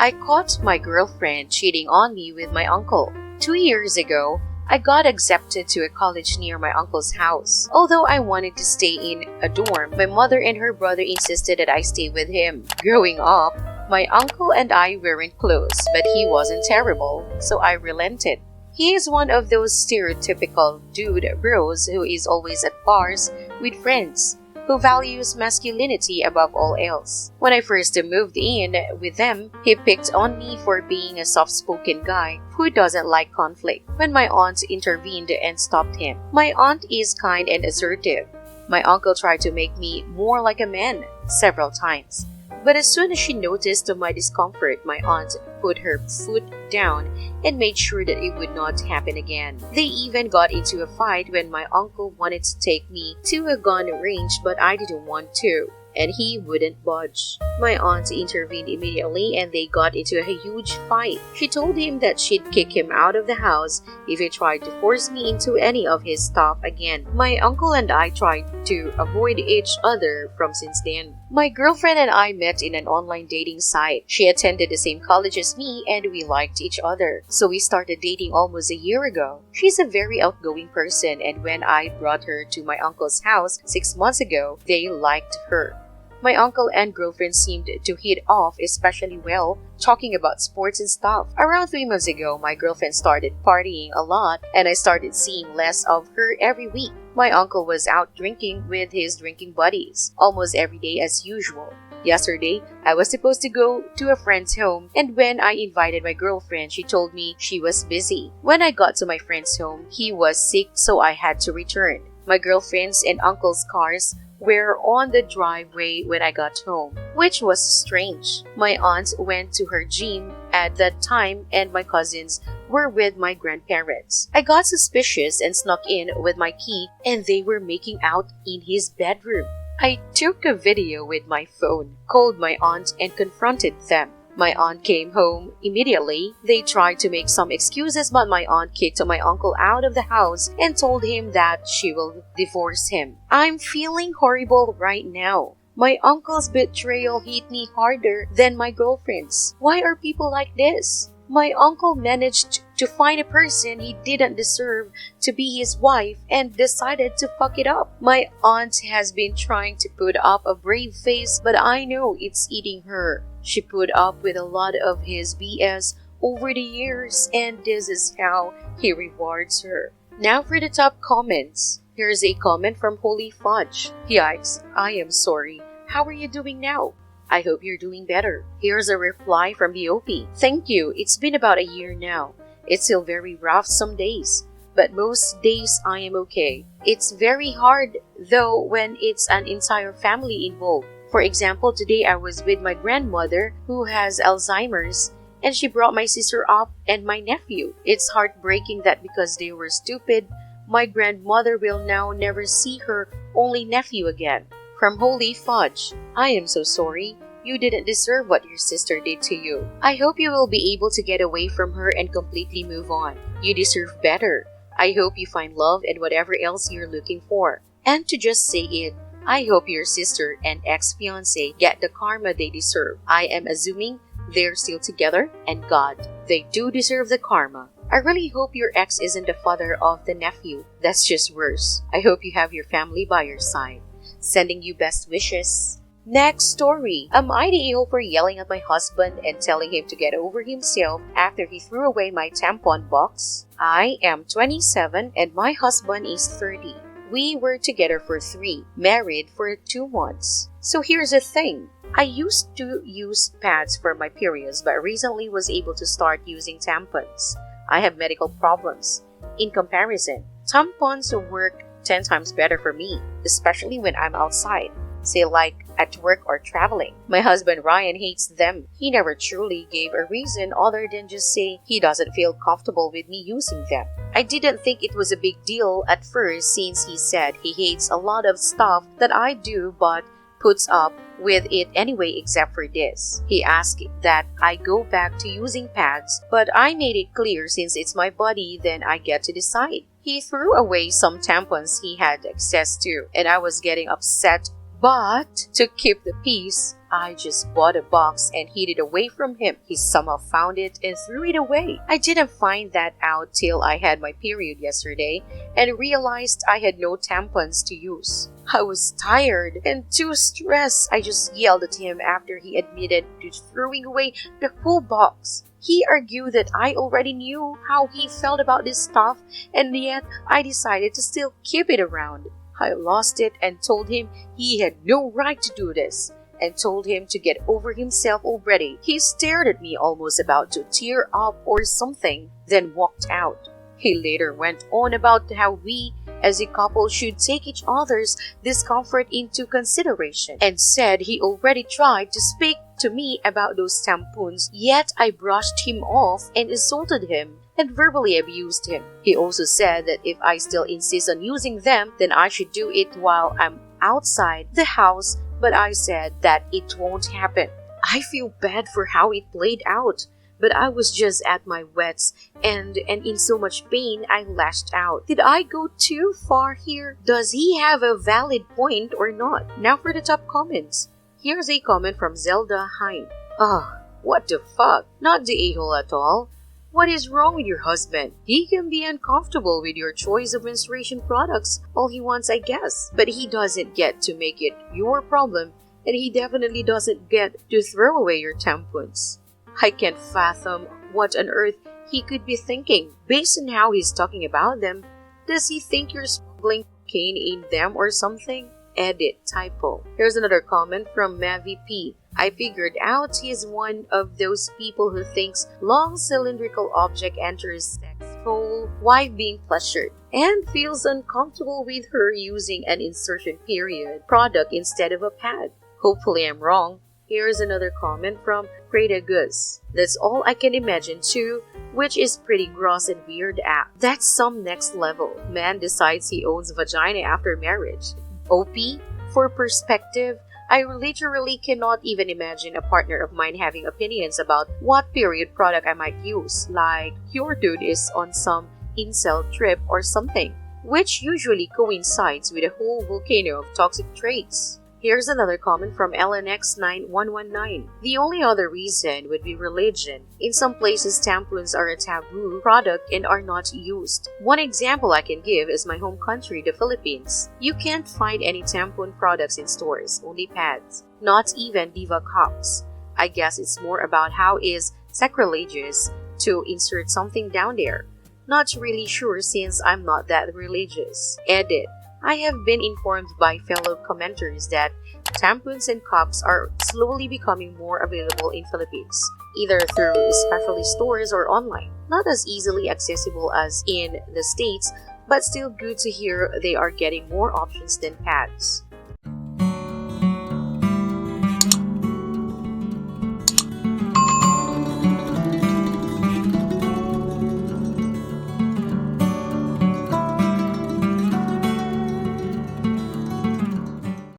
I caught my girlfriend cheating on me with my uncle. 2 years ago, I got accepted to a college near my uncle's house. Although I wanted to stay in a dorm, my mother and her brother insisted that I stay with him. Growing up, my uncle and I weren't close, but he wasn't terrible, so I relented. He is one of those stereotypical dude bros who is always at bars with friends, who values masculinity above all else. When I first moved in with them, he picked on me for being a soft-spoken guy who doesn't like conflict. When my aunt intervened and stopped him, my aunt is kind and assertive. My uncle tried to make me more like a man several times. But as soon as she noticed my discomfort, my aunt put her foot down and made sure that it would not happen again. They even got into a fight when my uncle wanted to take me to a gun range, but I didn't want to, and he wouldn't budge. My aunt intervened immediately and they got into a huge fight. She told him that she'd kick him out of the house if he tried to force me into any of his stuff again. My uncle and I tried to avoid each other from since then. My girlfriend and I met in an online dating site. She attended the same college as me and we liked each other. So we started dating almost a year ago. She's a very outgoing person, and when I brought her to my uncle's house 6 months ago, they liked her. My uncle and girlfriend seemed to hit off especially well, talking about sports and stuff. Around 3 months ago, my girlfriend started partying a lot and I started seeing less of her every week. My uncle was out drinking with his drinking buddies, almost every day as usual. Yesterday, I was supposed to go to a friend's home, and when I invited my girlfriend, she told me she was busy. When I got to my friend's home, he was sick, so I had to return. My girlfriend's and uncle's cars were on the driveway when I got home, which was strange. My aunt went to her gym at that time and my cousins were with my grandparents. I got suspicious and snuck in with my key and they were making out in his bedroom. I took a video with my phone, called my aunt and confronted them. My aunt came home immediately. They tried to make some excuses, but my aunt kicked my uncle out of the house and told him that she will divorce him. I'm feeling horrible right now. My uncle's betrayal hit me harder than my girlfriend's. Why are people like this? My uncle managed to find a person he didn't deserve to be his wife and decided to fuck it up. My aunt has been trying to put up a brave face, but I know it's eating her. She put up with a lot of his BS over the years, and this is how he rewards her. Now for the top comments. Here's a comment from Holy Fudge. Yikes, I am sorry. How are you doing now? I hope you're doing better. Here's a reply from BOP. Thank you. It's been about a year now. It's still very rough some days, but most days I am okay. It's very hard though when it's an entire family involved. For example, today I was with my grandmother who has Alzheimer's and she brought my sister up and my nephew. It's heartbreaking that because they were stupid, my grandmother will now never see her only nephew again. From Holy Fudge, I am so sorry. You didn't deserve what your sister did to you. I hope you will be able to get away from her and completely move on. You deserve better. I hope you find love and whatever else you're looking for. And to just say it, I hope your sister and ex-fiancé get the karma they deserve. I am assuming they're still together, and God, they do deserve the karma. I really hope your ex isn't the father of the nephew. That's just worse. I hope you have your family by your side. Sending you best wishes. Next story. Am I the a-hole for yelling at my husband and telling him to get over himself after he threw away my tampon box? I am 27 and my husband is 30. We were together for 3, married for 2 months. So here's the thing. I used to use pads for my periods but recently was able to start using tampons. I have medical problems. In comparison, tampons work 10 times better for me, especially when I'm outside, say like at work or traveling. My husband Ryan hates them. He never truly gave a reason other than just say he doesn't feel comfortable with me using them. I didn't think it was a big deal at first since he said he hates a lot of stuff that I do but puts up with it anyway except for this. He asked that I go back to using pads, but I made it clear since it's my body then I get to decide. He threw away some tampons he had access to and I was getting upset But to keep the peace, I just bought a box and hid it away from him. He somehow found it and threw it away. I didn't find that out till I had my period yesterday and realized I had no tampons to use. I was tired and too stressed. I just yelled at him after he admitted to throwing away the whole box. He argued that I already knew how he felt about this stuff, and yet I decided to still keep it around. I lost it and told him he had no right to do this, and told him to get over himself already. He stared at me almost about to tear up or something, then walked out. He later went on about how we, as a couple, should take each other's discomfort into consideration, and said he already tried to speak to me about those tampons, yet I brushed him off and insulted him and verbally abused him. He also said that if I still insist on using them, then I should do it while I'm outside the house, but I said that it won't happen. I feel bad for how it played out, but I was just at my wits and in so much pain I lashed out. Did I go too far here? Does he have a valid point or not? Now for the top comments. Here's a comment from Zelda Hein. What the fuck? Not the a-hole at all. What is wrong with your husband? He can be uncomfortable with your choice of menstruation products all he wants, I guess. But he doesn't get to make it your problem, and he definitely doesn't get to throw away your tampons. I can't fathom what on earth he could be thinking. Based on how he's talking about them, does he think you're smuggling cocaine in them or something? Edit typo. Here's another comment from Mavi P. I figured out he's one of those people who thinks long cylindrical object enters sex hole while being pleasured and feels uncomfortable with her using an insertion period product instead of a pad. Hopefully I'm wrong. Here's another comment from Freda Gus. That's all I can imagine too, which is pretty gross and weird act. That's some next level. Man decides he owns a vagina after marriage. OP, for perspective, I literally cannot even imagine a partner of mine having opinions about what period product I might use, like your dude is on some incel trip or something, which usually coincides with a whole volcano of toxic traits. Here's another comment from LNX9119. The only other reason would be religion. In some places, tampons are a taboo product and are not used. One example I can give is my home country, the Philippines. You can't find any tampon products in stores, only pads. Not even Diva cups. I guess it's more about how is sacrilegious to insert something down there. Not really sure since I'm not that religious. Edit. I have been informed by fellow commenters that tampons and cups are slowly becoming more available in Philippines, either through specialty stores or online. Not as easily accessible as in the States, but still good to hear they are getting more options than pads.